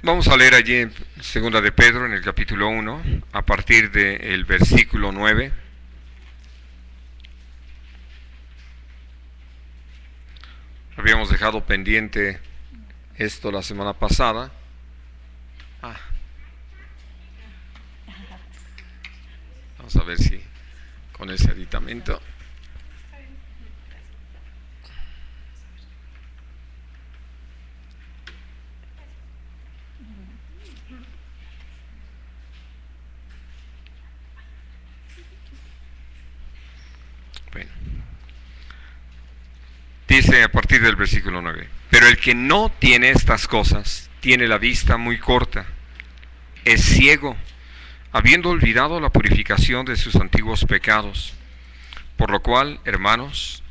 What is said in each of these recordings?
Vamos a leer allí en Segunda de Pedro, en el capítulo 1, a partir del versículo 9. Habíamos dejado pendiente esto la semana pasada. Vamos a ver si con ese aditamento. Bueno. Dice a partir del versículo 9: Pero el que no tiene estas cosas tiene la vista muy corta, es ciego, habiendo olvidado la purificación de sus antiguos pecados. Por lo cual, hermanos,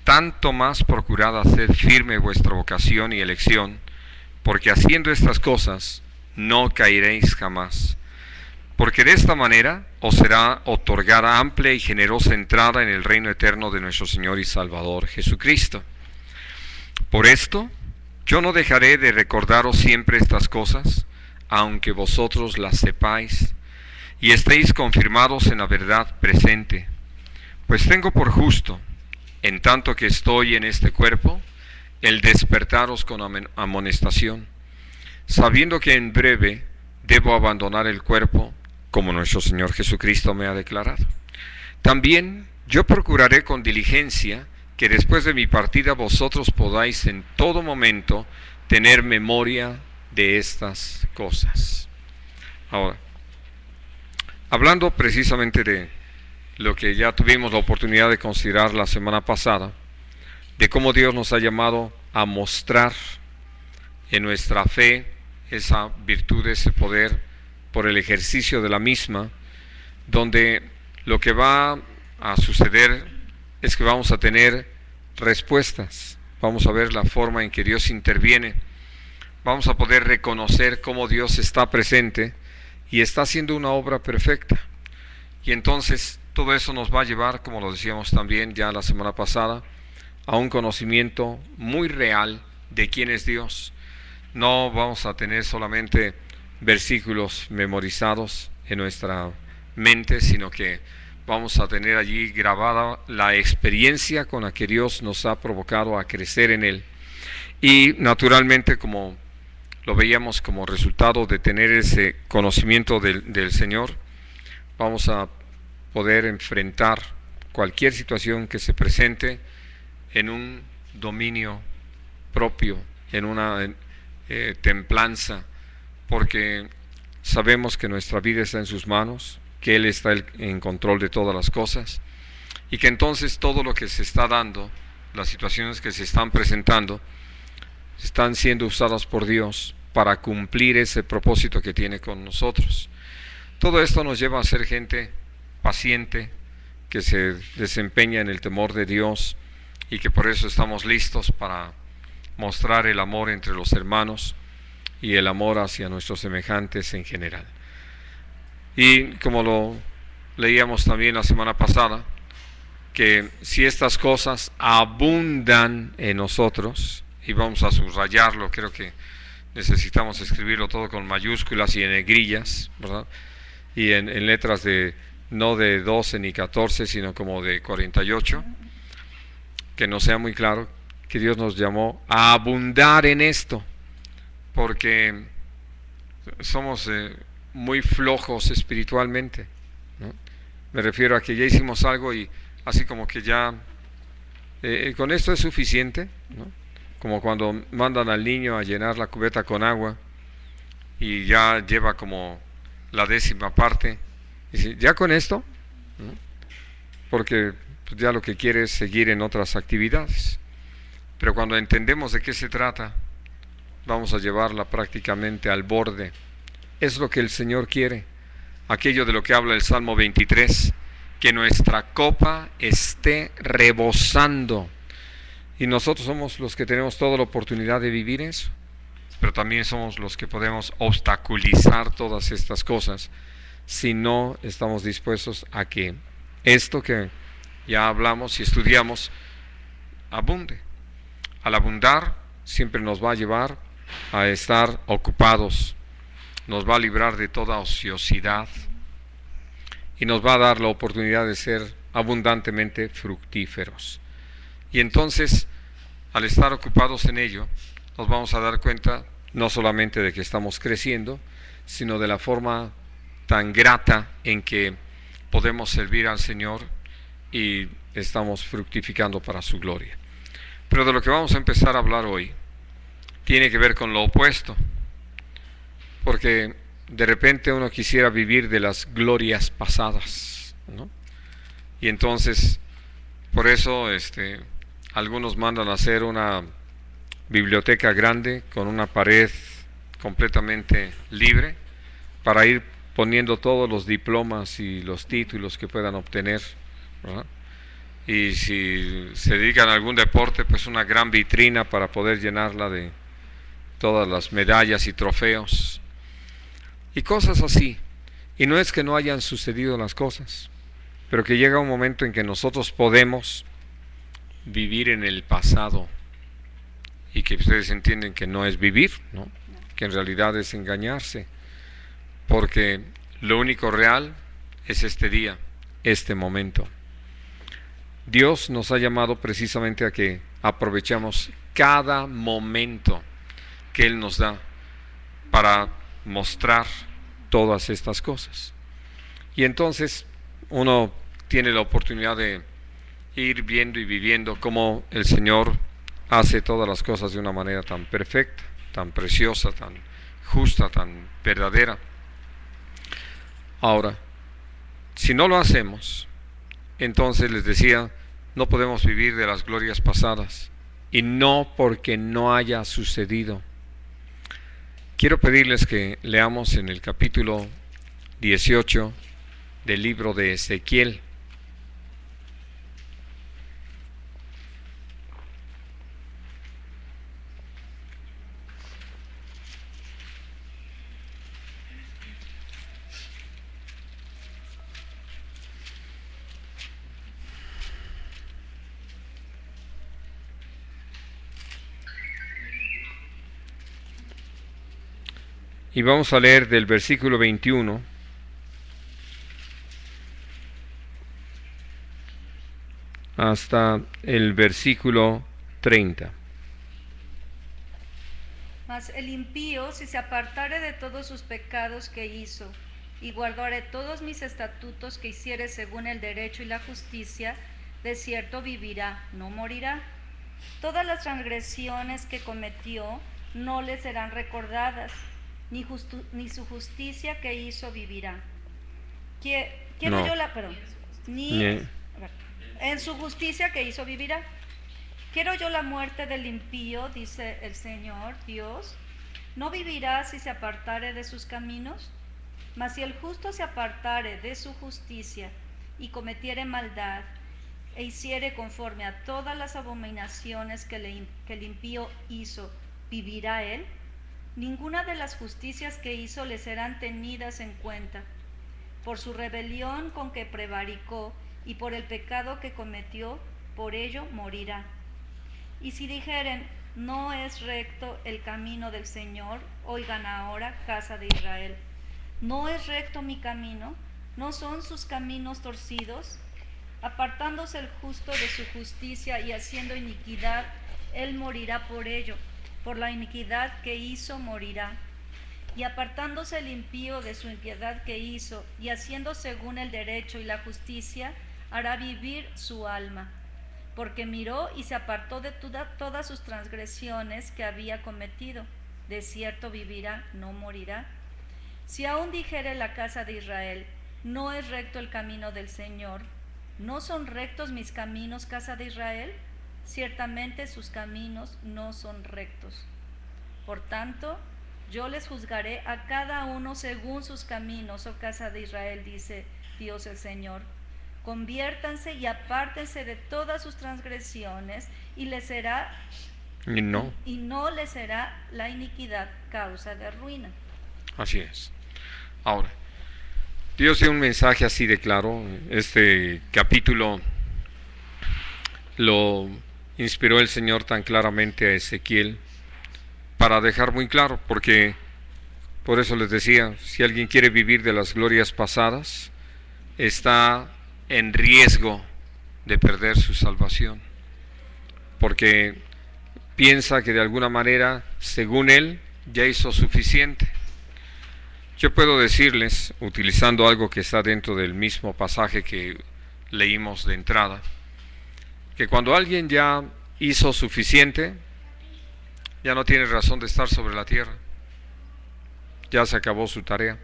tanto más procurad hacer firme vuestra vocación y elección, porque haciendo estas cosas no caeréis jamás. Porque de esta manera os será otorgada amplia y generosa entrada en el reino eterno de nuestro Señor y Salvador Jesucristo. Por esto, yo no dejaré de recordaros siempre estas cosas, aunque vosotros las sepáis, y estéis confirmados en la verdad presente. Pues tengo por justo, en tanto que estoy en este cuerpo, el despertaros con amonestación, sabiendo que en breve debo abandonar el cuerpo, como nuestro Señor Jesucristo me ha declarado. También yo procuraré con diligencia que después de mi partida vosotros podáis en todo momento tener memoria de estas cosas. Ahora, hablando precisamente de lo que ya tuvimos la oportunidad de considerar la semana pasada, de cómo Dios nos ha llamado a mostrar en nuestra fe esa virtud, ese poder, por el ejercicio de la misma, donde lo que va a suceder es que vamos a tener respuestas, vamos a ver la forma en que Dios interviene, vamos a poder reconocer cómo Dios está presente y está haciendo una obra perfecta. Y entonces todo eso nos va a llevar, como lo decíamos también ya la semana pasada, a un conocimiento muy real de quién es Dios. No vamos a tener solamente versículos memorizados en nuestra mente, sino que vamos a tener allí grabada la experiencia con la que Dios nos ha provocado a crecer en Él. Y naturalmente, como lo veíamos como resultado de tener ese conocimiento del Señor, vamos a poder enfrentar cualquier situación que se presente en un dominio propio, en una templanza, porque sabemos que nuestra vida está en sus manos, que Él está en control de todas las cosas, y que entonces todo lo que se está dando, las situaciones que se están presentando, están siendo usadas por Dios para cumplir ese propósito que tiene con nosotros. Todo esto nos lleva a ser gente paciente, que se desempeña en el temor de Dios, y que por eso estamos listos para mostrar el amor entre los hermanos y el amor hacia nuestros semejantes en general. Y como lo leíamos también la semana pasada, que si estas cosas abundan en nosotros, y vamos a subrayarlo, creo que necesitamos escribirlo todo con mayúsculas y en negrillas, ¿verdad? Y en letras no de 12 ni 14, sino como de 48, que nos sea muy claro que Dios nos llamó a abundar en esto, porque somos muy flojos espiritualmente, ¿no? Me refiero a que ya hicimos algo y así como que ya con esto es suficiente, ¿no? Como cuando mandan al niño a llenar la cubeta con agua y ya lleva como la 10ª parte, y dice, ¿ya con esto? ¿No? Porque pues, ya lo que quiere es seguir en otras actividades. Pero cuando entendemos de qué se trata, vamos a llevarla prácticamente al borde. Es lo que el Señor quiere, aquello de lo que habla el Salmo 23, que nuestra copa esté rebosando. Y nosotros somos los que tenemos toda la oportunidad de vivir eso, pero también somos los que podemos obstaculizar todas estas cosas si no estamos dispuestos a que esto que ya hablamos y estudiamos abunde. Al abundar siempre nos va a llevar a estar ocupados nos va a librar de toda ociosidad y nos va a dar la oportunidad de ser abundantemente fructíferos. Y entonces, al estar ocupados en ello, nos vamos a dar cuenta no solamente de que estamos creciendo, sino de la forma tan grata en que podemos servir al Señor y estamos fructificando para su gloria. Pero de lo que vamos a empezar a hablar hoy tiene que ver con lo opuesto, porque de repente uno quisiera vivir de las glorias pasadas, ¿no? Y entonces, por eso algunos mandan a hacer una biblioteca grande con una pared completamente libre para ir poniendo todos los diplomas y los títulos que puedan obtener, ¿verdad? Y si se dedican a algún deporte, pues una gran vitrina para poder llenarla de todas las medallas y trofeos y cosas así. Y no es que no hayan sucedido las cosas, pero que llega un momento en que nosotros podemos vivir en el pasado y que ustedes entienden que no es vivir, ¿no? Que en realidad es engañarse, porque lo único real es este día, este momento. Dios nos ha llamado precisamente a que aprovechemos cada momento que Él nos da para mostrar todas estas cosas. Y entonces uno tiene la oportunidad de ir viendo y viviendo cómo el Señor hace todas las cosas de una manera tan perfecta, tan preciosa, tan justa, tan verdadera. Ahora, si no lo hacemos, entonces les decía, no podemos vivir de las glorias pasadas, y no porque no haya sucedido. Quiero pedirles que leamos en el capítulo 18 del libro de Ezequiel. Y vamos a leer del versículo 21 hasta el versículo 30. Mas el impío, si se apartare de todos sus pecados que hizo, y guardare todos mis estatutos que hiciere según el derecho y la justicia, de cierto vivirá, no morirá. Todas las transgresiones que cometió no le serán recordadas, ni su justicia que hizo vivirá. En su justicia que hizo vivirá. Quiero yo la muerte del impío, dice el Señor Dios. ¿No vivirá si se apartare de sus caminos? Mas si el justo se apartare de su justicia y cometiere maldad, e hiciere conforme a todas las abominaciones que el impío hizo, ¿vivirá él? Ninguna de las justicias que hizo le serán tenidas en cuenta. Por su rebelión con que prevaricó y por el pecado que cometió, por ello morirá. Y si dijeren, no es recto el camino del Señor, oigan ahora, casa de Israel. ¿No es recto mi camino? ¿No son sus caminos torcidos? Apartándose el justo de su justicia y haciendo iniquidad, él morirá por ello. Por la iniquidad que hizo morirá. Y apartándose el impío de su impiedad que hizo, y haciendo según el derecho y la justicia, hará vivir su alma. Porque miró y se apartó de todas sus transgresiones que había cometido. De cierto vivirá, no morirá. Si aún dijere la casa de Israel, no es recto el camino del Señor, ¿no son rectos mis caminos, casa de Israel? Ciertamente sus caminos no son rectos. Por tanto, yo les juzgaré a cada uno según sus caminos, oh casa de Israel, dice Dios el Señor. Conviértanse y apártense de todas sus transgresiones, y no les será la iniquidad causa de ruina. Así es. Ahora, Dios dio un mensaje así de claro. Este capítulo lo inspiró el Señor tan claramente a Ezequiel para dejar muy claro, porque Por eso les decía, si alguien quiere vivir de las glorias pasadas, está en riesgo de perder su salvación, porque piensa que de alguna manera, según él, ya hizo suficiente. Yo puedo decirles, utilizando algo que está dentro del mismo pasaje que leímos de entrada, que cuando alguien ya hizo suficiente, ya no tiene razón de estar sobre la tierra. Ya se acabó su tarea.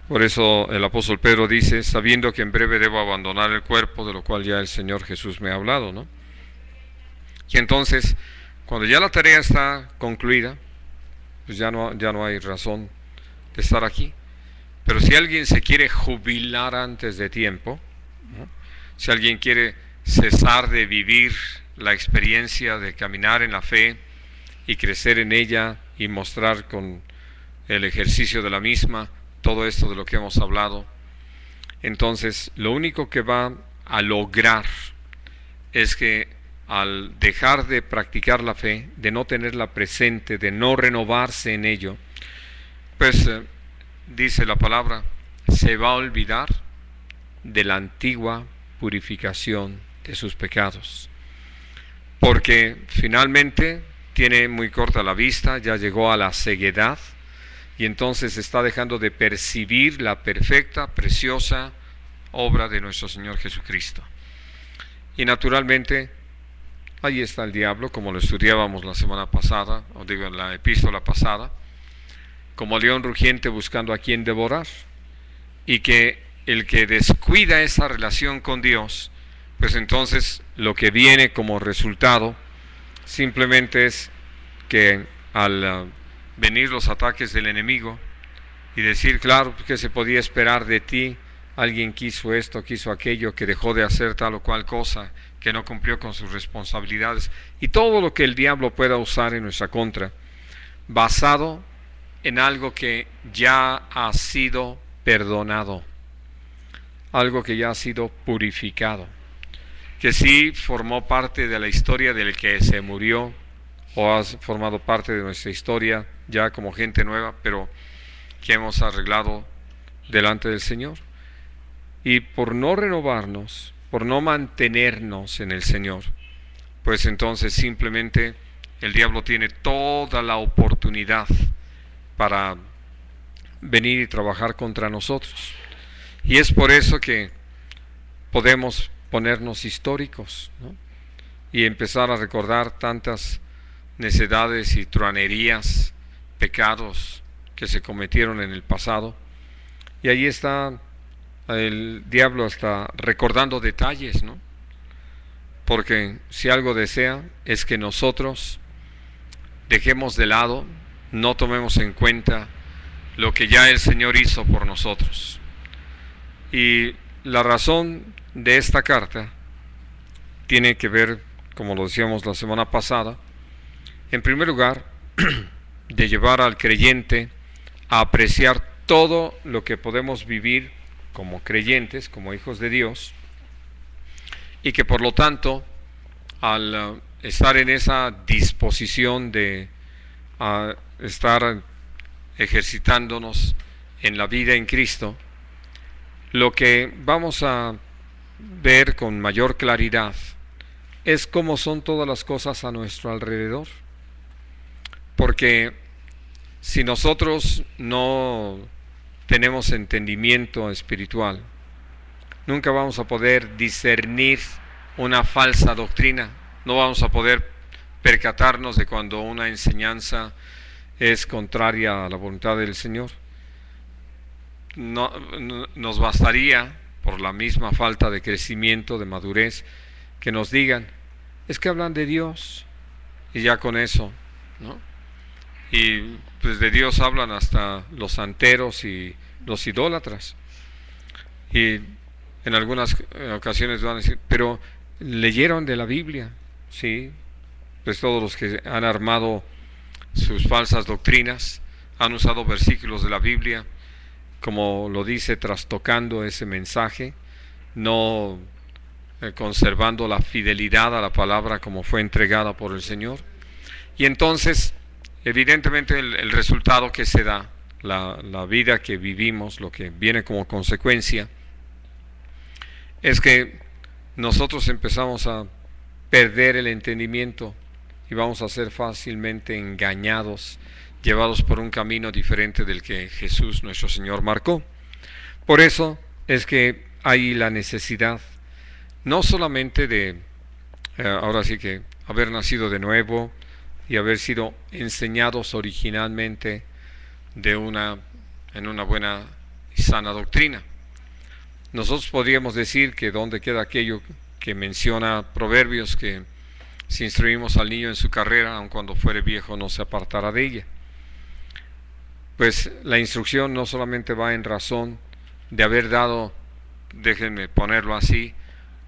Por eso el apóstol Pedro dice, sabiendo que en breve debo abandonar el cuerpo, de lo cual ya el Señor Jesús me ha hablado, ¿no? Y entonces, cuando ya la tarea está concluida, pues ya no hay razón de estar aquí. Pero si alguien se quiere jubilar antes de tiempo, ¿no? Si alguien quiere cesar de vivir la experiencia de caminar en la fe y crecer en ella y mostrar con el ejercicio de la misma todo esto de lo que hemos hablado, entonces lo único que va a lograr es que al dejar de practicar la fe, de no tenerla presente, de no renovarse en ello, pues dice la palabra, se va a olvidar de la antigua purificación de sus pecados, porque finalmente tiene muy corta la vista, ya llegó a la ceguedad, y entonces está dejando de percibir la perfecta, preciosa obra de nuestro Señor Jesucristo. Y naturalmente, ahí está el diablo, como lo estudiábamos la semana pasada, o digo en la epístola pasada, como león rugiente buscando a quien devorar, y que el que descuida esa relación con Dios, pues entonces lo que viene como resultado simplemente es que al venir los ataques del enemigo y decir, claro, que se podía esperar de ti, alguien quiso esto, quiso aquello, que dejó de hacer tal o cual cosa, que no cumplió con sus responsabilidades, y todo lo que el diablo pueda usar en nuestra contra, basado en algo que ya ha sido perdonado, algo que ya ha sido purificado, que sí formó parte de la historia del que se murió, o ha formado parte de nuestra historia ya como gente nueva, pero que hemos arreglado delante del Señor. Y por no renovarnos, por no mantenernos en el Señor, pues entonces simplemente el diablo tiene toda la oportunidad para venir y trabajar contra nosotros. Y es por eso que podemos ponernos históricos, ¿no? Y empezar a recordar tantas necedades y truanerías, pecados que se cometieron en el pasado. Y ahí está el diablo hasta recordando detalles, ¿no? Porque si algo desea es que nosotros dejemos de lado, no tomemos en cuenta lo que ya el Señor hizo por nosotros. Y la razón de esta carta tiene que ver, como lo decíamos la semana pasada, en primer lugar, de llevar al creyente a apreciar todo lo que podemos vivir como creyentes, como hijos de Dios, y que por lo tanto, al estar en esa disposición de estar ejercitándonos en la vida en Cristo, lo que vamos a ver con mayor claridad es cómo son todas las cosas a nuestro alrededor. Porque si nosotros no tenemos entendimiento espiritual, nunca vamos a poder discernir una falsa doctrina, no vamos a poder percatarnos de cuando una enseñanza es contraria a la voluntad del Señor. No, nos bastaría, por la misma falta de crecimiento, de madurez, que nos digan, es que hablan de Dios, y ya con eso, ¿no? Y pues de Dios hablan hasta los santeros y los idólatras. Y en algunas ocasiones van a decir, pero leyeron de la Biblia, sí, pues todos los que han armado sus falsas doctrinas han usado versículos de la Biblia, como lo dice, trastocando ese mensaje, no conservando la fidelidad a la palabra como fue entregada por el Señor. Y entonces evidentemente el resultado que se da, la vida que vivimos, lo que viene como consecuencia, es que nosotros empezamos a perder el entendimiento y vamos a ser fácilmente engañados, llevados por un camino diferente del que Jesús nuestro Señor marcó. Por eso es que hay la necesidad no solamente de, ahora sí que, haber nacido de nuevo y haber sido enseñados originalmente en una buena y sana doctrina. Nosotros podríamos decir que donde queda aquello que menciona Proverbios, que si instruimos al niño en su carrera, aun cuando fuere viejo no se apartará de ella. Pues la instrucción no solamente va en razón de haber dado, déjenme ponerlo así,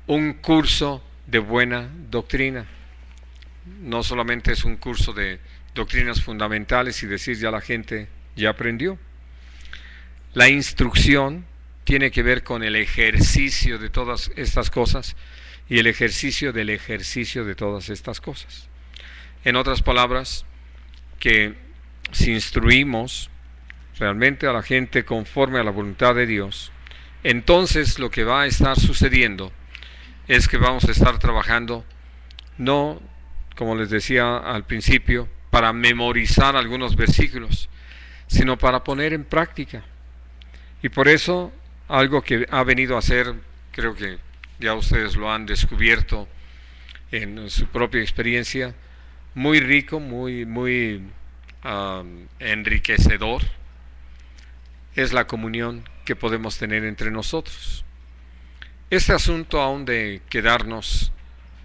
un curso de buena doctrina. No solamente es un curso de doctrinas fundamentales y decir ya la gente ya aprendió. La instrucción tiene que ver con el ejercicio de todas estas cosas y el ejercicio del ejercicio de todas estas cosas. En otras palabras, que si instruimos realmente a la gente conforme a la voluntad de Dios, entonces lo que va a estar sucediendo es que vamos a estar trabajando, no, como les decía al principio, para memorizar algunos versículos, sino para poner en práctica. Y por eso, algo que ha venido a ser, creo que ya ustedes lo han descubierto en su propia experiencia, muy rico, muy enriquecedor, es la comunión que podemos tener entre nosotros. Este asunto aún de quedarnos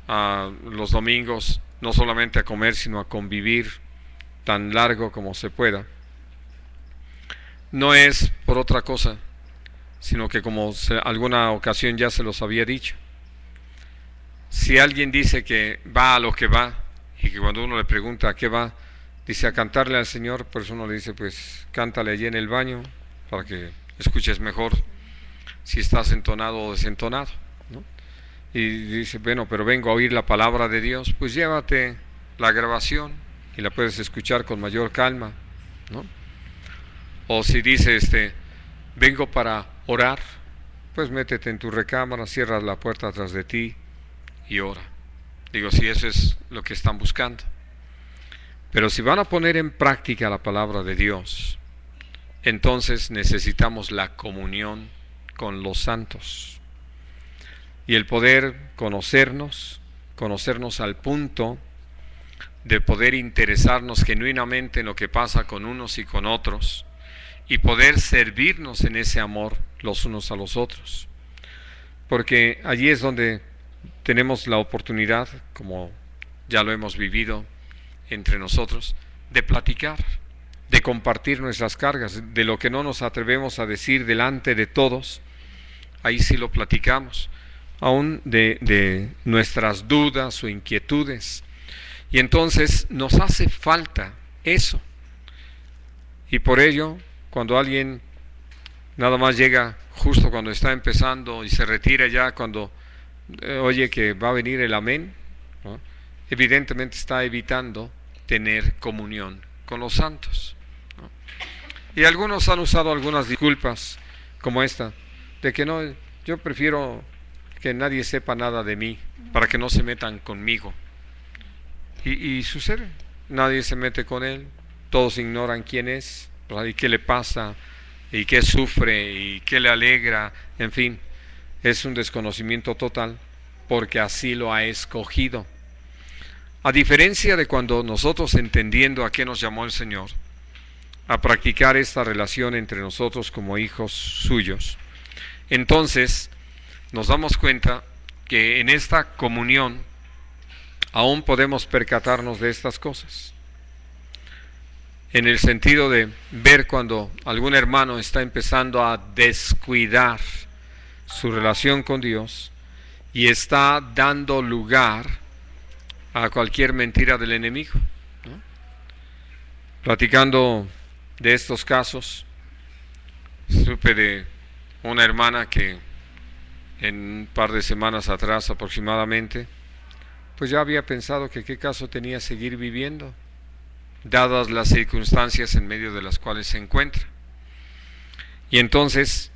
los domingos, no solamente a comer, sino a convivir tan largo como se pueda, no es por otra cosa, sino que como alguna ocasión ya se los había dicho, si alguien dice que va a lo que va, y que cuando uno le pregunta a qué va, dice a cantarle al Señor, por eso uno le dice, pues cántale allí en el baño, para que escuches mejor si estás entonado o desentonado, ¿no? Y dice, bueno, pero vengo a oír la palabra de Dios, pues llévate la grabación y la puedes escuchar con mayor calma, ¿no? O si dice, vengo para orar, pues métete en tu recámara, cierra la puerta atrás de ti y ora. Digo, si eso es lo que están buscando. Pero si van a poner en práctica la palabra de Dios, entonces necesitamos la comunión con los santos y el poder conocernos al punto de poder interesarnos genuinamente en lo que pasa con unos y con otros y poder servirnos en ese amor los unos a los otros, porque allí es donde tenemos la oportunidad, como ya lo hemos vivido entre nosotros, de platicar, de compartir nuestras cargas, de lo que no nos atrevemos a decir delante de todos, ahí sí lo platicamos, aún de nuestras dudas o inquietudes, y entonces nos hace falta eso, y por ello, cuando alguien nada más llega justo cuando está empezando y se retira ya cuando oye que va a venir el amén, ¿no? Evidentemente está evitando tener comunión con los santos, ¿no? Y algunos han usado algunas disculpas como esta, de que no, yo prefiero que nadie sepa nada de mí para que no se metan conmigo. Y sucede, nadie se mete con él, todos ignoran quién es, ¿verdad? Y qué le pasa, y qué sufre, y qué le alegra, en fin, es un desconocimiento total, porque así lo ha escogido. A diferencia de cuando nosotros, entendiendo a qué nos llamó el Señor, a practicar esta relación entre nosotros como hijos suyos, entonces nos damos cuenta que en esta comunión aún podemos percatarnos de estas cosas, en el sentido de ver cuando algún hermano está empezando a descuidar su relación con Dios y está dando lugar a cualquier mentira del enemigo, ¿no? Platicando de estos casos, supe de una hermana que en un par de semanas atrás aproximadamente, pues ya había pensado que qué caso tenía seguir viviendo, dadas las circunstancias en medio de las cuales se encuentra. Y entonces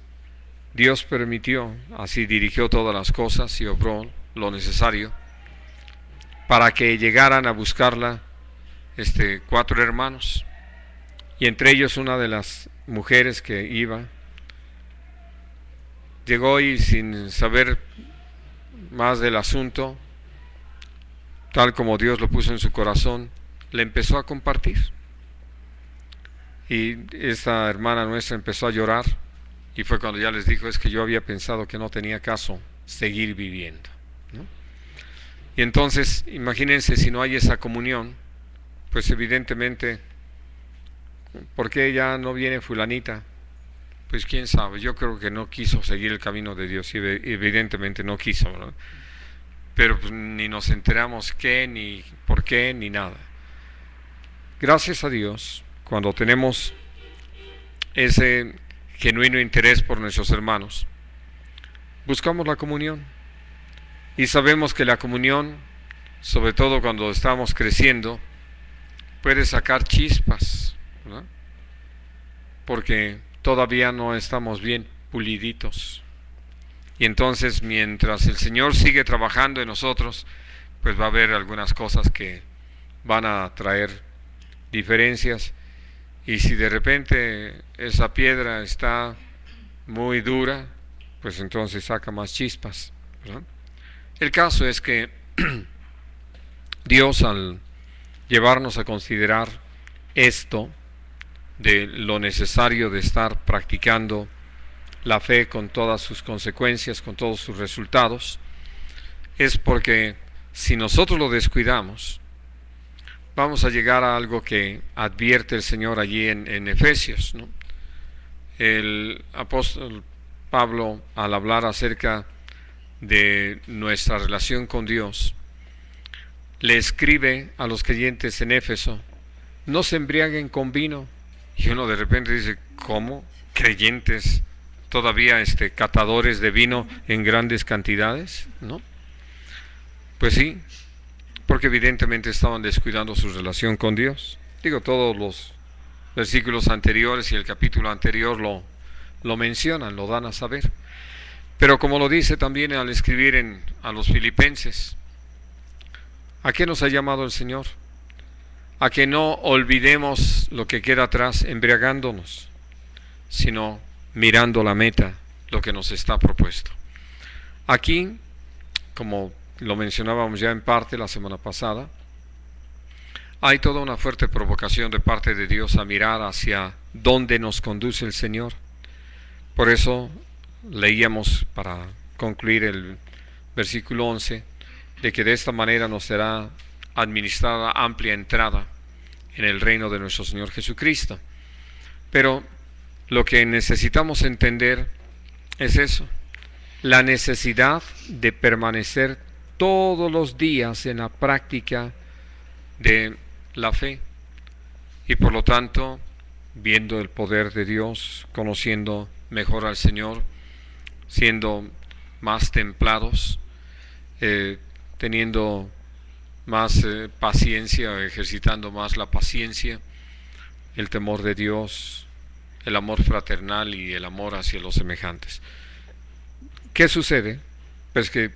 Dios permitió, así dirigió todas las cosas y obró lo necesario para que llegaran a buscarla 4 hermanos, y entre ellos una de las mujeres que iba llegó y, sin saber más del asunto, tal como Dios lo puso en su corazón, le empezó a compartir. Y esta hermana nuestra empezó a llorar, y fue cuando ya les dijo: es que yo había pensado que no tenía caso seguir viviendo, ¿no? Y entonces, imagínense, si no hay esa comunión, pues evidentemente, ¿por qué ya no viene fulanita? Pues quién sabe, yo creo que no quiso seguir el camino de Dios, y evidentemente no quiso, ¿verdad? Pero pues ni nos enteramos qué, ni por qué, ni nada. Gracias a Dios, cuando tenemos ese genuino interés por nuestros hermanos, buscamos la comunión, y sabemos que la comunión, sobre todo cuando estamos creciendo, puede sacar chispas, ¿verdad? Porque todavía no estamos bien puliditos. Y entonces, mientras el Señor sigue trabajando en nosotros, pues va a haber algunas cosas que van a traer diferencias. Y si de repente esa piedra está muy dura, pues entonces saca más chispas, ¿verdad? El caso es que Dios, al llevarnos a considerar esto de lo necesario de estar practicando la fe con todas sus consecuencias, con todos sus resultados, es porque si nosotros lo descuidamos, vamos a llegar a algo que advierte el Señor allí en Efesios, ¿no? El apóstol Pablo, al hablar acerca de nuestra relación con Dios, le escribe a los creyentes en Éfeso: no se embriaguen con vino. Y uno de repente dice: ¿cómo? ¿Creyentes todavía catadores de vino en grandes cantidades? ¿No? Pues sí, porque evidentemente estaban descuidando su relación con Dios. Digo, todos los versículos anteriores y el capítulo anterior lo mencionan, lo dan a saber. Pero como lo dice también al escribir a los filipenses, ¿a qué nos ha llamado el Señor? A que no olvidemos lo que queda atrás embriagándonos, sino mirando la meta, lo que nos está propuesto. Aquí, como lo mencionábamos ya en parte la semana pasada, hay toda una fuerte provocación de parte de Dios a mirar hacia dónde nos conduce el Señor. Por eso leíamos, para concluir, el versículo 11, de que de esta manera nos será administrada amplia entrada en el reino de nuestro Señor Jesucristo. Pero lo que necesitamos entender es eso: la necesidad de permanecer todos los días en la práctica de la fe, y por lo tanto viendo el poder de Dios, conociendo mejor al Señor, siendo más templados, teniendo más paciencia, ejercitando más la paciencia, el temor de Dios, el amor fraternal y el amor hacia los semejantes. ¿Qué sucede? Pues que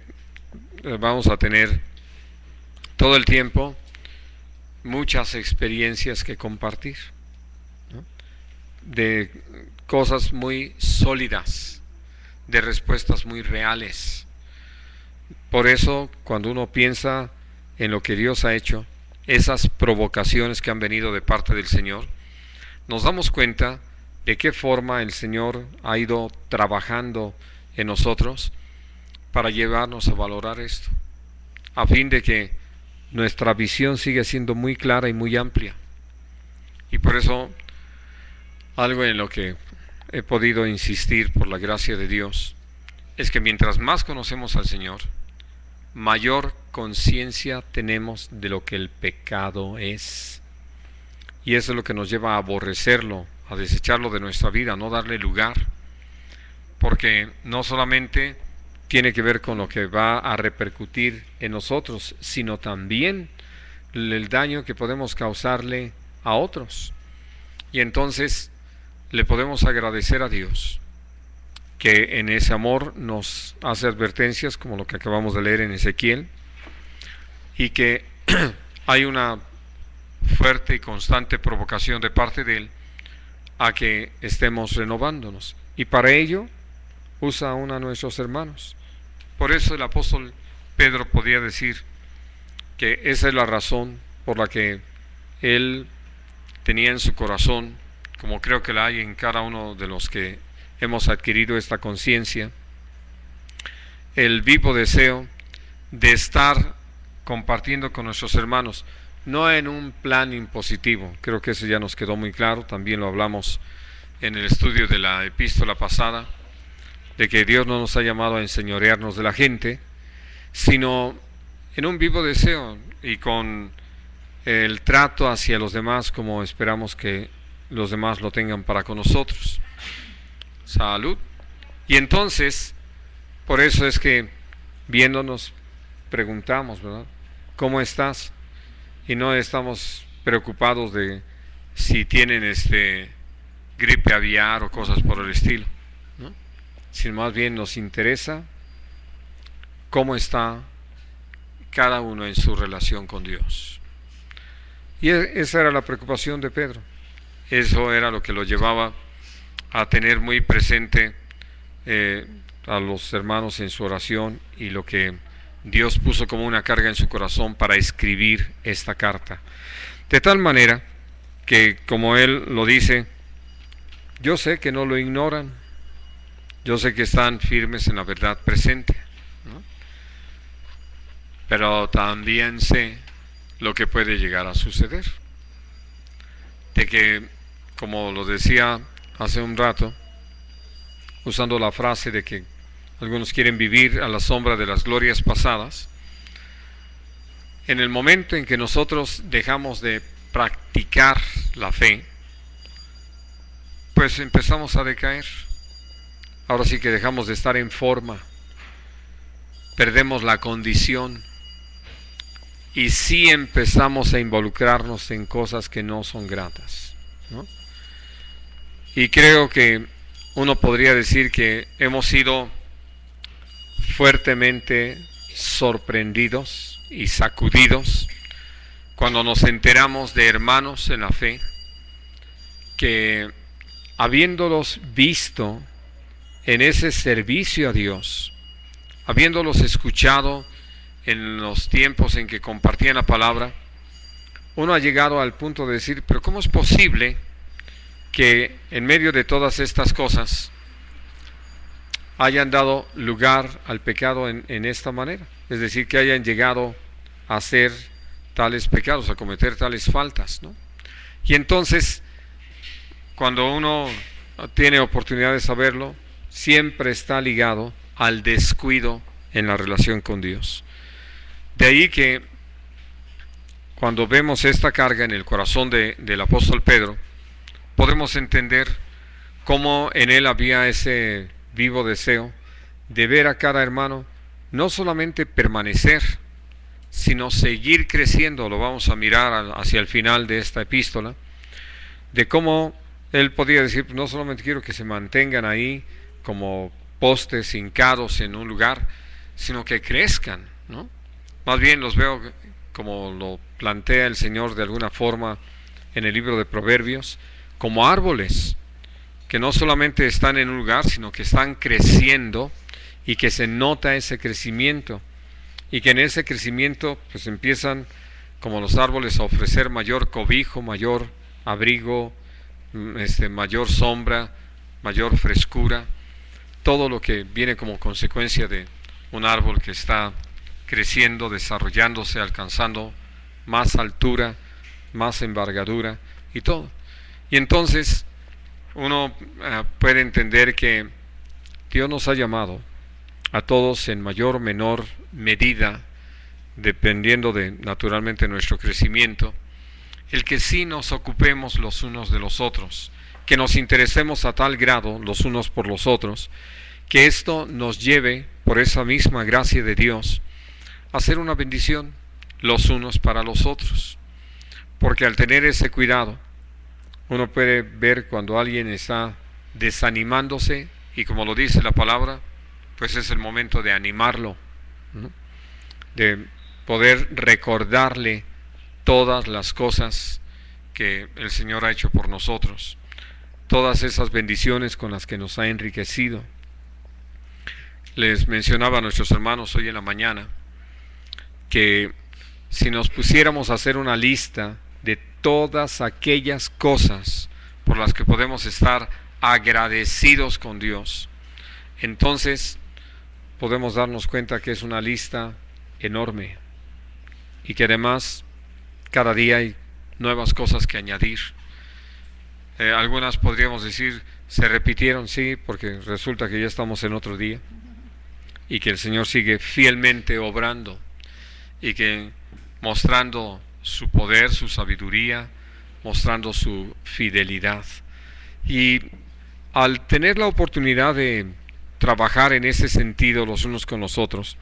vamos a tener todo el tiempo muchas experiencias que compartir, ¿no? De cosas muy sólidas, de respuestas muy reales. Por eso, cuando uno piensa en lo que Dios ha hecho, esas provocaciones que han venido de parte del Señor, nos damos cuenta de qué forma el Señor ha ido trabajando en nosotros para llevarnos a valorar esto, a fin de que nuestra visión siga siendo muy clara y muy amplia. Y por eso, algo en lo que he podido insistir por la gracia de Dios, es que mientras más conocemos al Señor, mayor conciencia tenemos de lo que el pecado es. Y eso es lo que nos lleva a aborrecerlo, a desecharlo de nuestra vida, a no darle lugar. Porque no solamente tiene que ver con lo que va a repercutir en nosotros, sino también el daño que podemos causarle a otros. Y entonces le podemos agradecer a Dios que en ese amor nos hace advertencias como lo que acabamos de leer en Ezequiel, y que hay una fuerte y constante provocación de parte de Él a que estemos renovándonos, y para ello usa aún a nuestros hermanos. Por eso el apóstol Pedro podía decir que esa es la razón por la que él tenía en su corazón, como creo que la hay en cada uno de los que hemos adquirido esta conciencia, el vivo deseo de estar compartiendo con nuestros hermanos, no en un plan impositivo. Creo que eso ya nos quedó muy claro, también lo hablamos en el estudio de la epístola pasada, de que Dios no nos ha llamado a enseñorearnos de la gente, sino en un vivo deseo y con el trato hacia los demás como esperamos que los demás lo tengan para con nosotros. Salud. Y entonces, por eso es que viéndonos preguntamos, ¿verdad? ¿Cómo estás? Y no estamos preocupados de si tienen gripe aviar o cosas por el estilo, ¿no? Sino más bien nos interesa cómo está cada uno en su relación con Dios. Y esa era la preocupación de Pedro. Eso era lo que lo llevaba a tener muy presente a los hermanos en su oración, y lo que Dios puso como una carga en su corazón para escribir esta carta. De tal manera que, como él lo dice, yo sé que no lo ignoran, yo sé que están firmes en la verdad presente, ¿no? Pero también sé lo que puede llegar a suceder. De que, como lo decía hace un rato, usando la frase de que algunos quieren vivir a la sombra de las glorias pasadas, en el momento en que nosotros dejamos de practicar la fe, pues empezamos a decaer. Ahora sí que dejamos de estar en forma, perdemos la condición, y sí empezamos a involucrarnos en cosas que no son gratas, ¿no? Y creo que uno podría decir que hemos sido fuertemente sorprendidos y sacudidos cuando nos enteramos de hermanos en la fe que, habiéndolos visto en ese servicio a Dios, habiéndolos escuchado en los tiempos en que compartían la palabra, uno ha llegado al punto de decir, pero ¿cómo es posible que en medio de todas estas cosas hayan dado lugar al pecado en esta manera? Es decir, que hayan llegado a hacer tales pecados, a cometer tales faltas, ¿no? Y entonces, cuando uno tiene oportunidad de saberlo, siempre está ligado al descuido en la relación con Dios. De ahí que cuando vemos esta carga en el corazón del apóstol Pedro, podemos entender cómo en él había ese vivo deseo de ver a cada hermano no solamente permanecer, sino seguir creciendo. Lo vamos a mirar hacia el final de esta epístola, de cómo él podía decir, no solamente quiero que se mantengan ahí como postes hincados en un lugar, sino que crezcan, ¿no? Más bien los veo como lo plantea el Señor de alguna forma en el libro de Proverbios, como árboles que no solamente están en un lugar, sino que están creciendo, y que se nota ese crecimiento, y que en ese crecimiento pues empiezan, como los árboles, a ofrecer mayor cobijo, mayor abrigo, mayor sombra, mayor frescura, todo lo que viene como consecuencia de un árbol que está creciendo, desarrollándose, alcanzando más altura, más envergadura y todo. Y entonces uno puede entender que Dios nos ha llamado a todos en mayor o menor medida, dependiendo de naturalmente nuestro crecimiento, el que sí nos ocupemos los unos de los otros, que nos interesemos a tal grado los unos por los otros, que esto nos lleve, por esa misma gracia de Dios, a ser una bendición los unos para los otros. porque al tener ese cuidado, uno puede ver cuando alguien está desanimándose y como lo dice la palabra, pues es el momento de animarlo, ¿no? De poder recordarle todas las cosas que el Señor ha hecho por nosotros, todas esas bendiciones con las que nos ha enriquecido. Les mencionaba a nuestros hermanos hoy en la mañana que si nos pusiéramos a hacer una lista de todas aquellas cosas por las que podemos estar agradecidos con Dios, entonces podemos darnos cuenta que es una lista enorme y que además cada día hay nuevas cosas que añadir. Algunas podríamos decir se repitieron, sí, porque resulta que ya estamos en otro día y que el Señor sigue fielmente obrando y que mostrando su poder, su sabiduría, mostrando su fidelidad. Y al tener la oportunidad de trabajar en ese sentido los unos con los otros,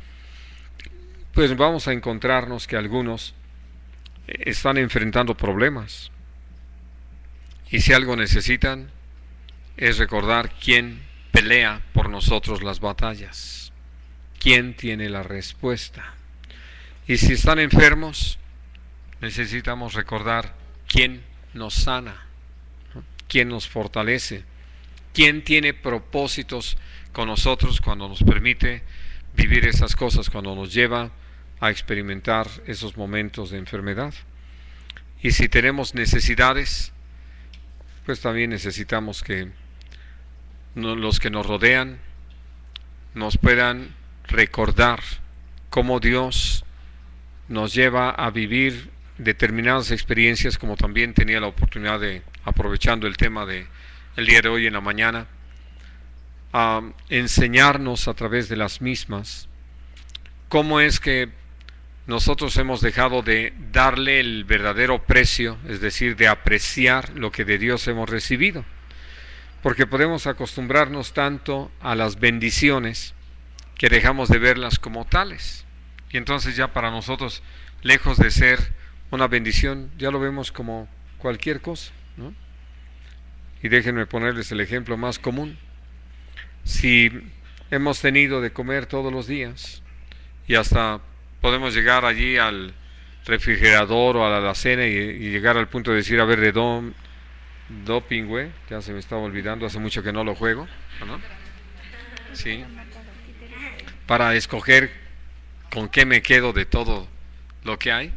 pues vamos a encontrarnos que algunos están enfrentando problemas. Y si algo necesitan es recordar quién pelea por nosotros las batallas, quién tiene la respuesta. Y si están enfermos, necesitamos recordar quién nos sana, ¿no? Quién nos fortalece, quién tiene propósitos con nosotros cuando nos permite vivir esas cosas, cuando nos lleva a experimentar esos momentos de enfermedad. Y si tenemos necesidades, pues también necesitamos que los que nos rodean nos puedan recordar cómo Dios nos lleva a vivir determinadas experiencias, como también tenía la oportunidad de, aprovechando el tema de el día de hoy en la mañana, a enseñarnos a través de las mismas cómo es que nosotros hemos dejado de darle el verdadero precio, es decir, de apreciar lo que de Dios hemos recibido, porque podemos acostumbrarnos tanto a las bendiciones que dejamos de verlas como tales, y entonces ya para nosotros, lejos de ser una bendición, ya lo vemos como cualquier cosa, ¿no? Y déjenme ponerles el ejemplo más común. Si hemos tenido de comer todos los días y hasta podemos llegar allí al refrigerador o a la alacena y llegar al punto de decir, a ver, de doping, güey, ya se me estaba olvidando, hace mucho que no lo juego, ¿no? Sí. Para escoger con qué me quedo de todo lo que hay,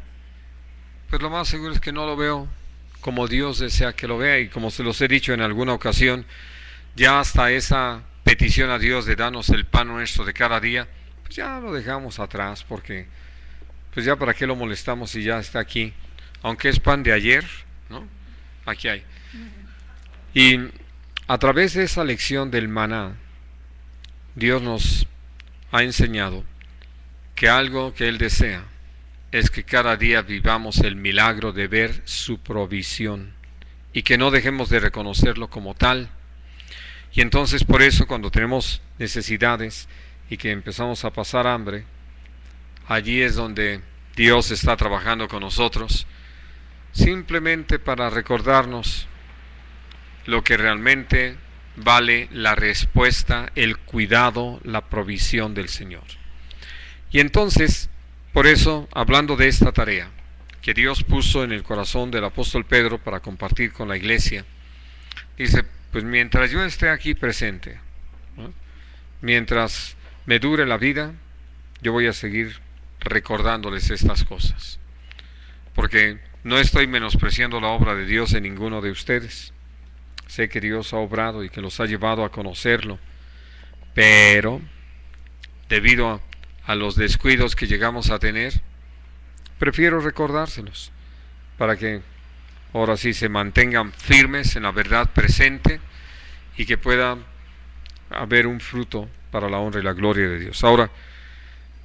pues lo más seguro es que no lo veo como Dios desea que lo vea, y como se los he dicho en alguna ocasión, ya hasta esa petición a Dios de darnos el pan nuestro de cada día, pues ya lo dejamos atrás, porque pues ya para qué lo molestamos si ya está aquí, aunque es pan de ayer, ¿no? Aquí hay. Y a través de esa lección del maná, Dios nos ha enseñado que algo que Él desea es que cada día vivamos el milagro de ver su provisión y que no dejemos de reconocerlo como tal. Y entonces por eso cuando tenemos necesidades y que empezamos a pasar hambre, allí es donde Dios está trabajando con nosotros, simplemente para recordarnos lo que realmente vale la respuesta, el cuidado, la provisión del Señor. Y entonces, por eso, hablando de esta tarea que Dios puso en el corazón del apóstol Pedro para compartir con la iglesia, dice, pues mientras yo esté aquí presente, ¿no? Mientras me dure la vida, yo voy a seguir recordándoles estas cosas, porque no estoy menospreciando la obra de Dios en ninguno de ustedes. Sé que Dios ha obrado y que los ha llevado a conocerlo, pero debido a los descuidos que llegamos a tener, prefiero recordárselos para que ahora sí se mantengan firmes en la verdad presente y que pueda haber un fruto para la honra y la gloria de Dios. Ahora,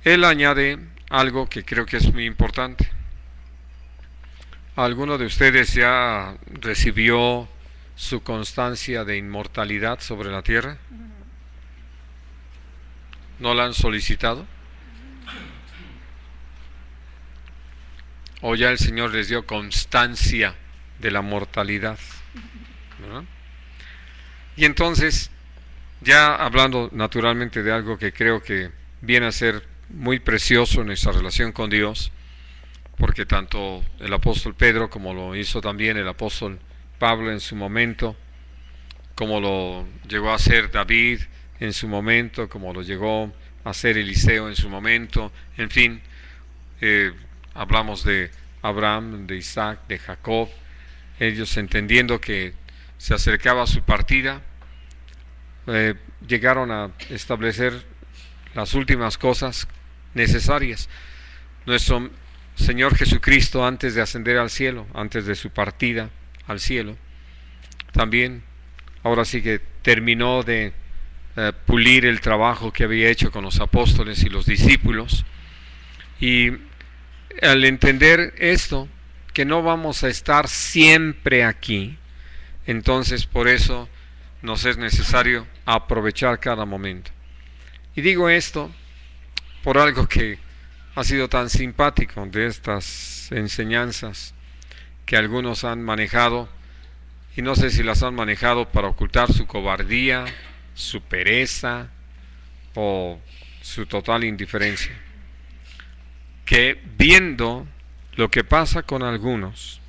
él añade algo que creo que es muy importante. ¿Alguno de ustedes ya recibió su constancia de inmortalidad sobre la tierra? ¿No la han solicitado? o ya el Señor les dio constancia de la mortalidad, ¿verdad? Y entonces, ya hablando naturalmente de algo que creo que viene a ser muy precioso en nuestra relación con Dios, porque tanto el apóstol Pedro como lo hizo también el apóstol Pablo en su momento, como lo llegó a hacer David en su momento, como lo llegó a hacer Eliseo en su momento, en fin, hablamos de Abraham, de Isaac, de Jacob, ellos entendiendo que se acercaba a su partida, llegaron a establecer las últimas cosas necesarias. Nuestro Señor Jesucristo, antes de ascender al cielo, antes de su partida al cielo, también ahora sí que terminó de pulir el trabajo que había hecho con los apóstoles y los discípulos, y al entender esto, que no vamos a estar siempre aquí, entonces por eso nos es necesario aprovechar cada momento. Y digo esto por algo que ha sido tan simpático de estas enseñanzas que algunos han manejado, y no sé si las han manejado para ocultar su cobardía, su pereza o su total indiferencia, que viendo lo que pasa con algunos,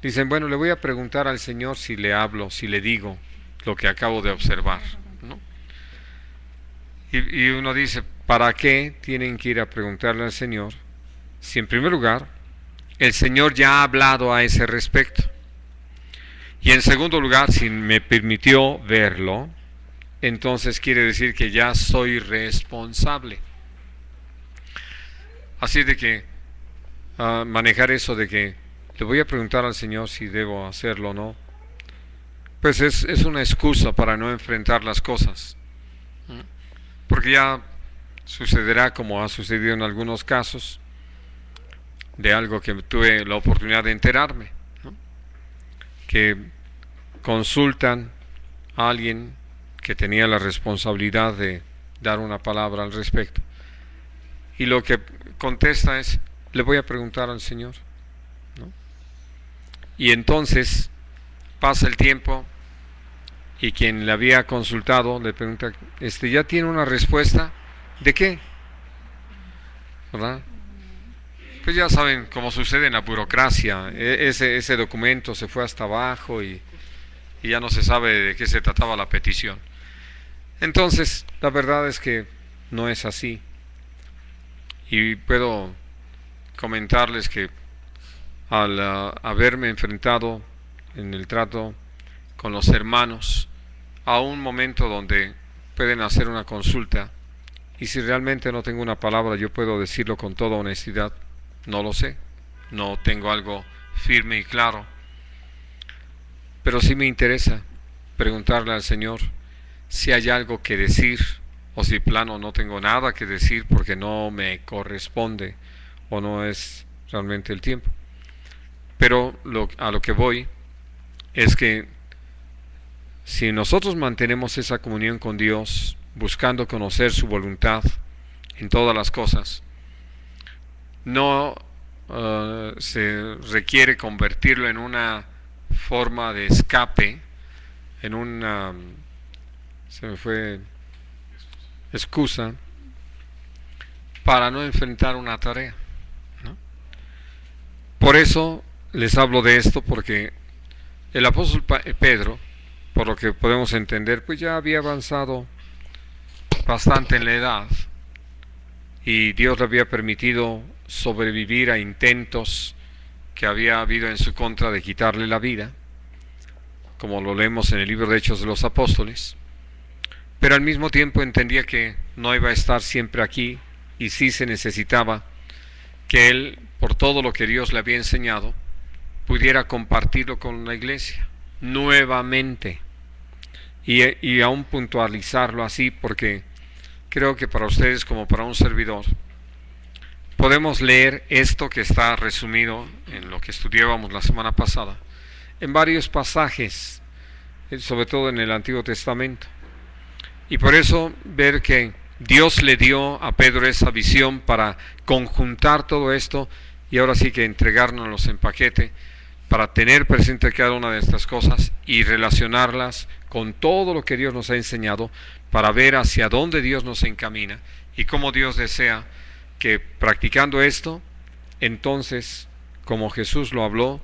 dicen, bueno, le voy a preguntar al Señor si le hablo, si le digo lo que acabo de observar, ¿no? Y uno dice, ¿para qué tienen que ir a preguntarle al Señor si en primer lugar el Señor ya ha hablado a ese respecto? Y en segundo lugar, si me permitió verlo, entonces quiere decir que ya soy responsable. Así de que manejar eso de que le voy a preguntar al Señor si debo hacerlo o no, pues es una excusa para no enfrentar las cosas, porque ya sucederá como ha sucedido en algunos casos de algo que tuve la oportunidad de enterarme, ¿no? Que consultan a alguien que tenía la responsabilidad de dar una palabra al respecto, y lo que contesta es, le voy a preguntar al Señor, ¿no? Y entonces pasa el tiempo y quien le había consultado le pregunta, ¿ya tiene una respuesta? ¿De qué? ¿Verdad? Pues ya saben cómo sucede en la burocracia, ese documento se fue hasta abajo y ya no se sabe de qué se trataba la petición. Entonces, la verdad es que no es así. Y puedo comentarles que al haberme enfrentado en el trato con los hermanos a un momento donde pueden hacer una consulta, y si realmente no tengo una palabra, yo puedo decirlo con toda honestidad, no lo sé, no tengo algo firme y claro, pero sí me interesa preguntarle al Señor si hay algo que decir, o si plano no tengo nada que decir porque no me corresponde o no es realmente el tiempo. Pero a lo que voy es que si nosotros mantenemos esa comunión con Dios, buscando conocer su voluntad en todas las cosas, no se requiere convertirlo en una forma de escape, en una excusa para no enfrentar una tarea, ¿no? Por eso les hablo de esto, porque el apóstol Pedro, por lo que podemos entender, pues ya había avanzado bastante en la edad y Dios le había permitido sobrevivir a intentos que había habido en su contra de quitarle la vida, como lo leemos en el libro de Hechos de los Apóstoles, pero al mismo tiempo entendía que no iba a estar siempre aquí y sí se necesitaba que él, por todo lo que Dios le había enseñado, pudiera compartirlo con la iglesia nuevamente y aún puntualizarlo así, porque creo que para ustedes como para un servidor podemos leer esto que está resumido en lo que estudiábamos la semana pasada en varios pasajes, sobre todo en el Antiguo Testamento, y por eso ver que Dios le dio a Pedro esa visión para conjuntar todo esto y ahora sí que entregárnoslos en paquete para tener presente cada una de estas cosas y relacionarlas con todo lo que Dios nos ha enseñado para ver hacia dónde Dios nos encamina y cómo Dios desea que practicando esto, entonces, como Jesús lo habló,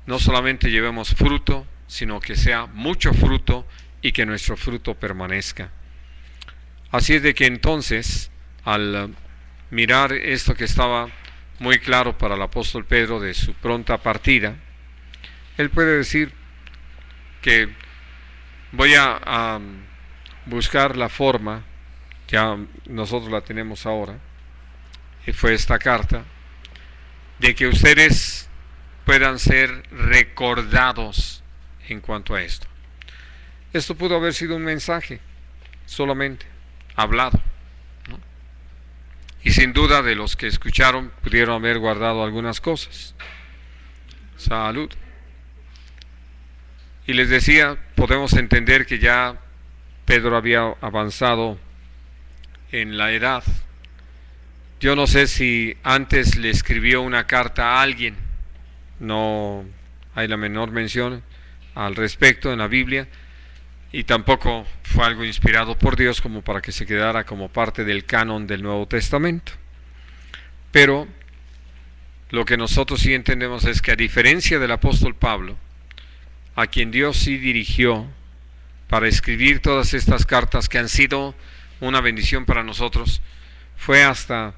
no solamente llevemos fruto, sino que sea mucho fruto y que nuestro fruto permanezca. Así es de que entonces, al mirar esto que estaba muy claro para el apóstol Pedro de su pronta partida, él puede decir que voy a buscar la forma, ya nosotros la tenemos ahora, y fue esta carta, de que ustedes puedan ser recordados en cuanto a esto. Esto pudo haber sido un mensaje solamente hablado, ¿no? Y sin duda de los que escucharon pudieron haber guardado algunas cosas. Salud. Y les decía, podemos entender que ya Pedro había avanzado en la edad. Yo no sé si antes le escribió una carta a alguien, no hay la menor mención al respecto en la Biblia, y tampoco fue algo inspirado por Dios como para que se quedara como parte del canon del Nuevo Testamento. Pero lo que nosotros sí entendemos es que, a diferencia del apóstol Pablo, a quien Dios sí dirigió para escribir todas estas cartas que han sido una bendición para nosotros, fue hasta,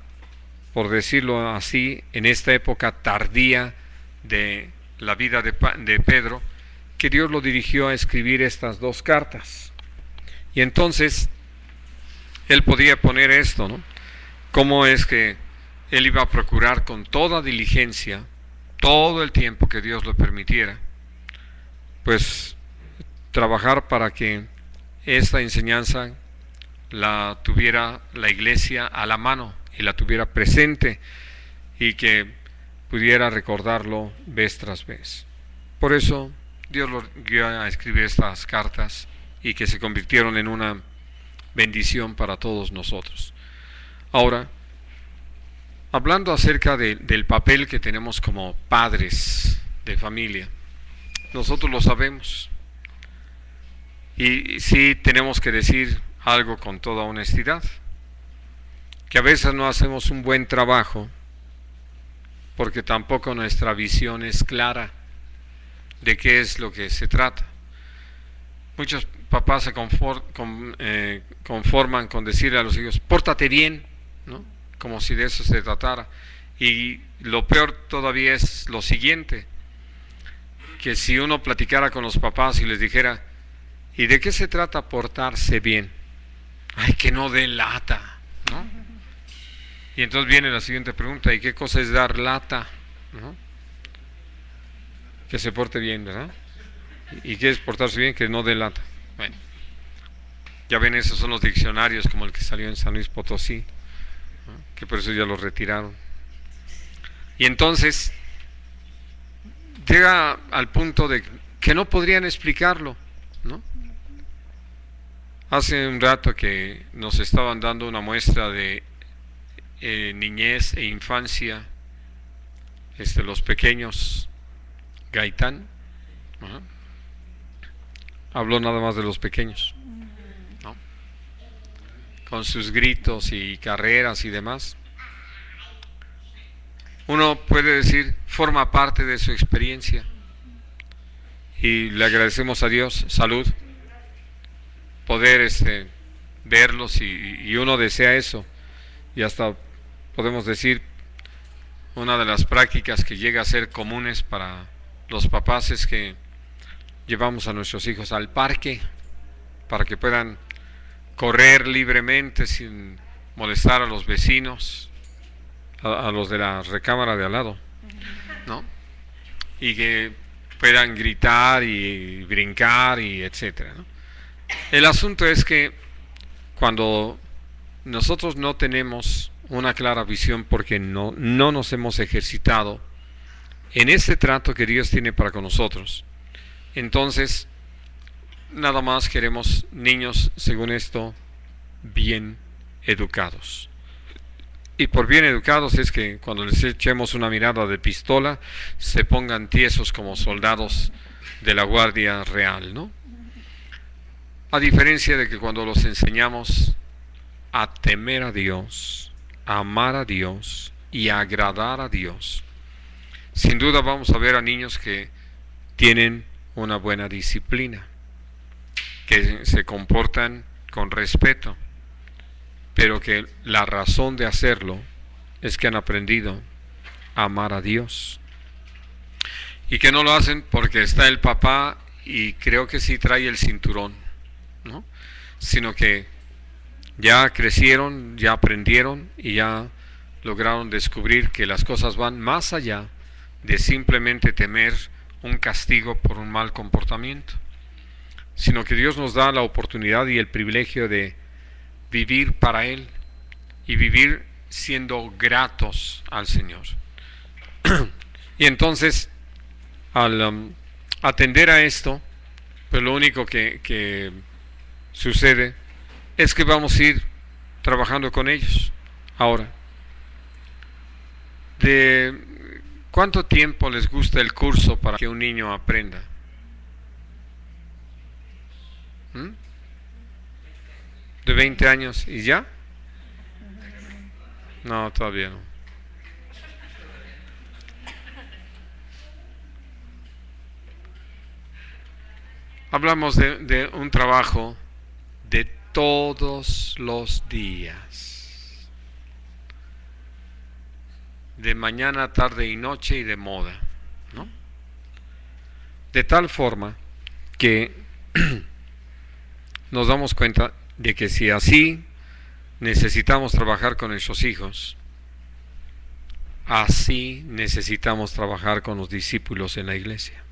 por decirlo así, en esta época tardía de la vida de Pedro, que Dios lo dirigió a escribir estas dos cartas. Y entonces él podía poner esto, ¿no? Cómo es que él iba a procurar con toda diligencia, todo el tiempo que Dios lo permitiera, pues trabajar para que esta enseñanza la tuviera la iglesia a la mano y la tuviera presente y que pudiera recordarlo vez tras vez. Por eso Dios lo guió a escribir estas cartas y que se convirtieron en una bendición para todos nosotros. Ahora, hablando acerca del papel que tenemos como padres de familia, nosotros lo sabemos y sí tenemos que decir algo con toda honestidad, que a veces no hacemos un buen trabajo porque tampoco nuestra visión es clara de qué es lo que se trata. Muchos papás se conforman con decirle a los hijos, pórtate bien, ¿no? Como si de eso se tratara. Y lo peor todavía es lo siguiente, que si uno platicara con los papás y les dijera, ¿y de qué se trata portarse bien? Ay, que no dé lata, ¿no? Y entonces viene la siguiente pregunta, ¿y qué cosa es dar lata? ¿No? Que se porte bien, ¿verdad? ¿Y qué es portarse bien? Que no dé lata. Bueno, ya ven, esos son los diccionarios como el que salió en San Luis Potosí, ¿no? Que por eso ya los retiraron. Y entonces llega al punto de que no podrían explicarlo, ¿no? Hace un rato que nos estaban dando una muestra de niñez e infancia, los pequeños Gaitán, habló nada más de los pequeños, ¿no? Con sus gritos y carreras y demás. Uno puede decir, forma parte de su experiencia y le agradecemos a Dios, salud, poder verlos y uno desea eso. Y hasta podemos decir, una de las prácticas que llega a ser comunes para los papás es que llevamos a nuestros hijos al parque para que puedan correr libremente sin molestar a los vecinos, a los de la recámara de al lado, ¿no? Y que puedan gritar y brincar y etcétera, ¿no? El asunto es que cuando nosotros no tenemos una clara visión porque no nos hemos ejercitado en ese trato que Dios tiene para con nosotros, entonces nada más queremos niños, según esto, bien educados. Y por bien educados es que cuando les echemos una mirada de pistola, se pongan tiesos como soldados de la Guardia Real, ¿no? A diferencia de que cuando los enseñamos a temer a Dios, a amar a Dios y a agradar a Dios, sin duda vamos a ver a niños que tienen una buena disciplina, que se comportan con respeto, pero que la razón de hacerlo es que han aprendido a amar a Dios. Y que no lo hacen porque está el papá y creo que sí trae el cinturón, ¿no? Sino que ya crecieron, ya aprendieron y ya lograron descubrir que las cosas van más allá de simplemente temer un castigo por un mal comportamiento, sino que Dios nos da la oportunidad y el privilegio de vivir para Él y vivir siendo gratos al Señor. Y entonces, al atender a esto, pues lo único que sucede es que vamos a ir trabajando con ellos. Ahora, ¿de cuánto tiempo les gusta el curso para que un niño aprenda? ¿De 20 años y ya? No, todavía no. Hablamos de un trabajo de todos los días, de mañana, tarde y noche y de moda, ¿no? De tal forma que nos damos cuenta de que si así necesitamos trabajar con nuestros hijos, así necesitamos trabajar con los discípulos en la iglesia.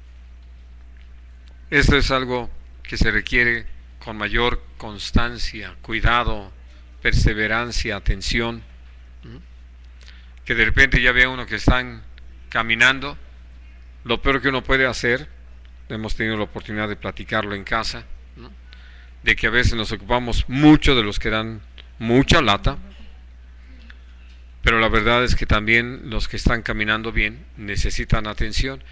Esto es algo que se requiere con mayor constancia, cuidado, perseverancia, atención. Que de repente ya ve uno que están caminando. Lo peor que uno puede hacer, hemos tenido la oportunidad de platicarlo en casa, ¿no? De que a veces nos ocupamos mucho de los que dan mucha lata, pero la verdad es que también los que están caminando bien necesitan atención.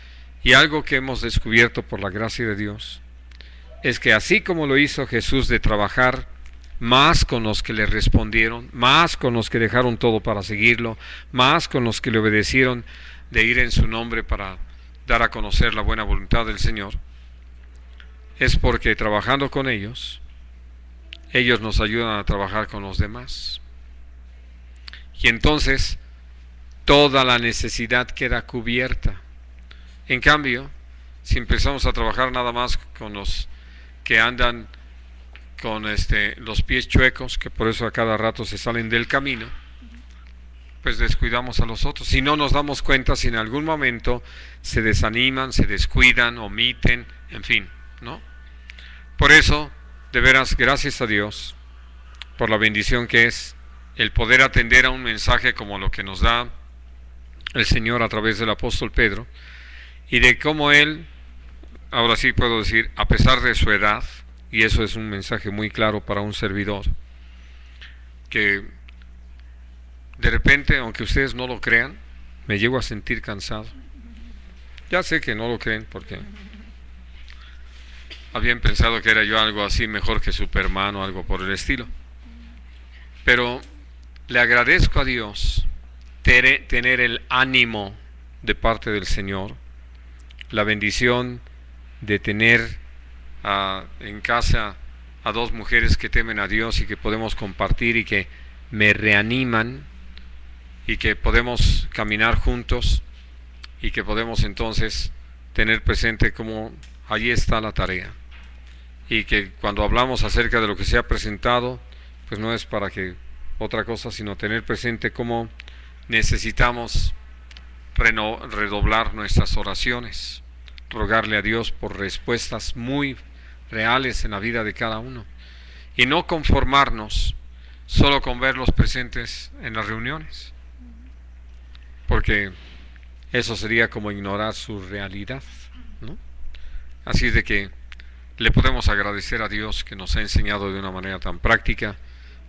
Y algo que hemos descubierto por la gracia de Dios es que así como lo hizo Jesús de trabajar más con los que le respondieron, más con los que dejaron todo para seguirlo, más con los que le obedecieron de ir en su nombre para dar a conocer la buena voluntad del Señor, es porque trabajando con ellos nos ayudan a trabajar con los demás. Y entonces toda la necesidad queda cubierta. En cambio, si empezamos a trabajar nada más con los que andan con los pies chuecos, que por eso a cada rato se salen del camino, pues descuidamos a los otros. Si no nos damos cuenta, si en algún momento se desaniman, se descuidan, omiten, en fin, ¿no? Por eso, de veras, gracias a Dios por la bendición que es el poder atender a un mensaje como lo que nos da el Señor a través del apóstol Pedro, y de cómo él, ahora sí puedo decir, a pesar de su edad, y eso es un mensaje muy claro para un servidor, que de repente, aunque ustedes no lo crean, me llego a sentir cansado. Ya sé que no lo creen porque habían pensado que era yo algo así mejor que Superman o algo por el estilo. Pero le agradezco a Dios tener el ánimo de parte del Señor, la bendición de tener en casa a dos mujeres que temen a Dios y que podemos compartir y que me reaniman y que podemos caminar juntos y que podemos entonces tener presente cómo allí está la tarea, y que cuando hablamos acerca de lo que se ha presentado, pues no es para que otra cosa, sino tener presente cómo necesitamos redoblar nuestras oraciones, rogarle a Dios por respuestas muy reales en la vida de cada uno, y no conformarnos solo con verlos presentes en las reuniones, porque eso sería como ignorar su realidad, ¿no? Así es de que le podemos agradecer a Dios que nos ha enseñado de una manera tan práctica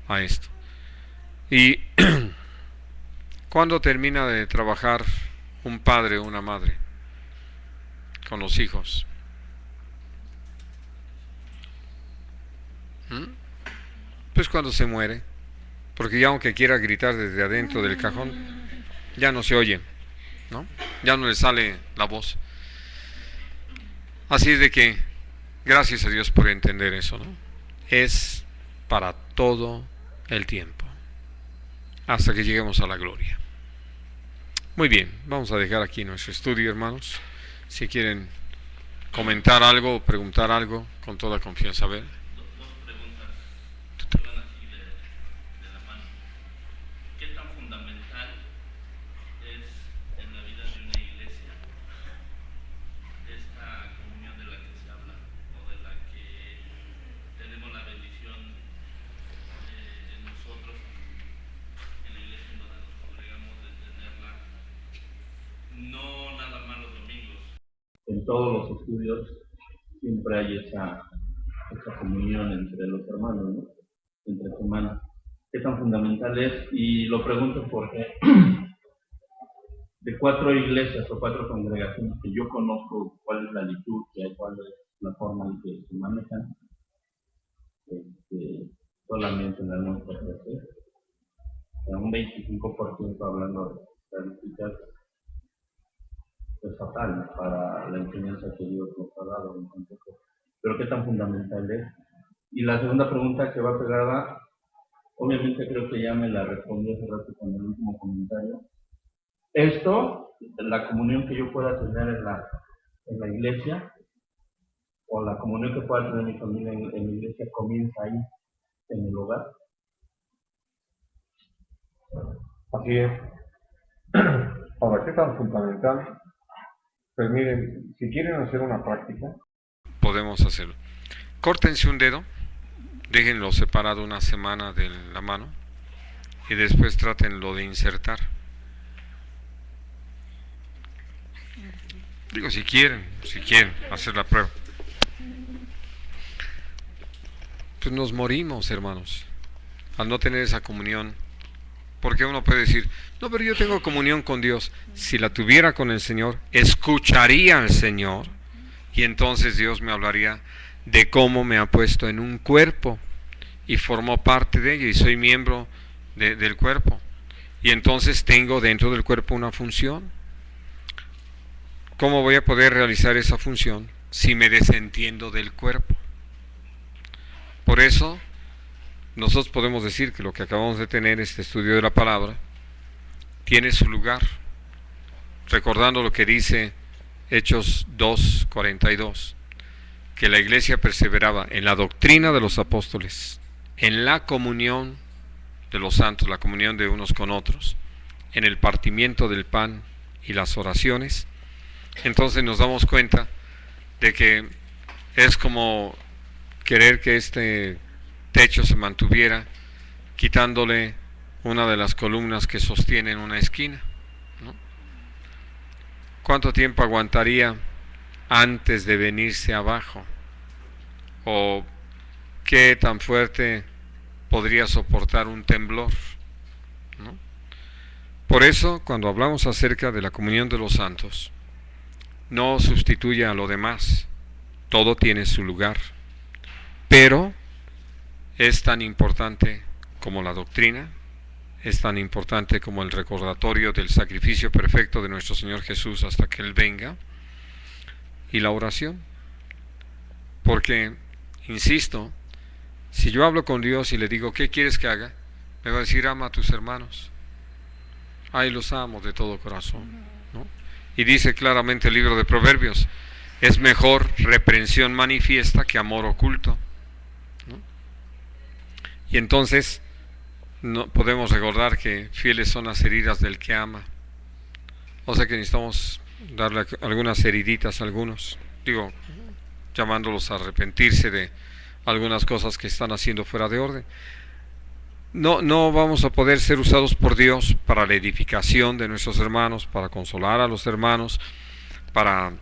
a esto. Y ¿Cuándo termina de trabajar un padre o una madre con los hijos? Pues cuando se muere, porque ya aunque quiera gritar desde adentro del cajón, ya no se oye, ¿no? Ya no le sale la voz. Así es de que, gracias a Dios por entender eso, ¿no? Es para todo el tiempo, hasta que lleguemos a la gloria. Muy bien, vamos a dejar aquí nuestro estudio, hermanos. Si quieren comentar algo o preguntar algo, con toda confianza, a ver. Dos preguntas que van así de la mano. ¿Qué tan fundamental es en la vida de una iglesia esta comunión de la que se habla, o de la que tenemos la bendición en nosotros, en la iglesia en donde nos congregamos, de tenerla no nada más los domingos? En todos los estudios siempre hay esa comunión entre los hermanos, ¿no? Entre semana. ¿Qué tan fundamental es? Y lo pregunto porque de 4 iglesias o 4 congregaciones que yo conozco, cuál es la liturgia y cuál es la forma en que se manejan, solamente la nuestra es un 25% hablando de estadísticas, es fatal para la enseñanza que Dios nos ha dado en contexto. Pero qué tan fundamental es. Y la segunda pregunta que va pegada, obviamente creo que ya me la respondí hace rato con el último comentario. Esto, la comunión que yo pueda tener en la iglesia, o la comunión que pueda tener mi familia en la iglesia, comienza ahí, en el hogar. Así es. Ahora, ¿qué tan fundamental? Pues miren, si quieren hacer una práctica, podemos hacerlo. Córtense un dedo, déjenlo separado una semana de la mano y después trátenlo de insertar. Digo, si quieren hacer la prueba. Pues nos morimos, hermanos, al no tener esa comunión. Porque uno puede decir, no, pero yo tengo comunión con Dios. Si la tuviera con el Señor, escucharía al Señor, y entonces Dios me hablaría de cómo me ha puesto en un cuerpo y formó parte de ello y soy miembro del cuerpo. Y entonces tengo dentro del cuerpo una función. ¿Cómo voy a poder realizar esa función si me desentiendo del cuerpo? Por eso nosotros podemos decir que lo que acabamos de tener, este estudio de la palabra, tiene su lugar, recordando lo que dice Hechos 2:42, que la iglesia perseveraba en la doctrina de los apóstoles, en la comunión de los santos, la comunión de unos con otros, en el partimiento del pan y las oraciones. Entonces nos damos cuenta de que es como querer que este techo se mantuviera quitándole una de las columnas que sostienen una esquina, ¿no? ¿Cuánto tiempo aguantaría antes de venirse abajo? ¿O qué tan fuerte podría soportar un temblor, ¿no? Por eso, cuando hablamos acerca de la comunión de los santos, no sustituye a lo demás, todo tiene su lugar, pero es tan importante como la doctrina, es tan importante como el recordatorio del sacrificio perfecto de nuestro Señor Jesús hasta que Él venga, y la oración. Porque, insisto, si yo hablo con Dios y le digo, ¿qué quieres que haga? Me va a decir, ama a tus hermanos. Ay, los amo de todo corazón, ¿no? Y dice claramente el libro de Proverbios, es mejor reprensión manifiesta que amor oculto, ¿no? Y entonces no podemos recordar que fieles son las heridas del que ama. O sea que necesitamos darle algunas heriditas a algunos, digo, llamándolos a arrepentirse de algunas cosas que están haciendo fuera de orden. No vamos a poder ser usados por Dios para la edificación de nuestros hermanos, para consolar a los hermanos, para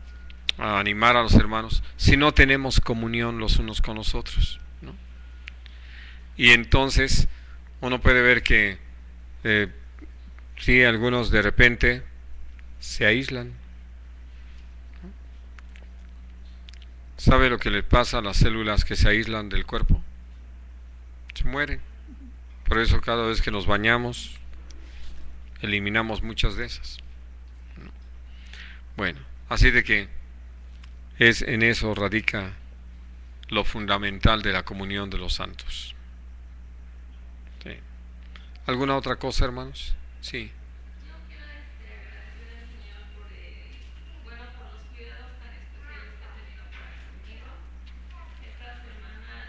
animar a los hermanos, si no tenemos comunión los unos con los otros, ¿no? Y entonces uno puede ver que Sí, algunos de repente se aíslan. ¿Sabe lo que le pasa a las células que se aíslan del cuerpo? Se mueren. Por eso cada vez que nos bañamos, eliminamos muchas de esas. Bueno, así de que en eso radica lo fundamental de la comunión de los santos. ¿Sí? ¿Alguna otra cosa, hermanos? Sí.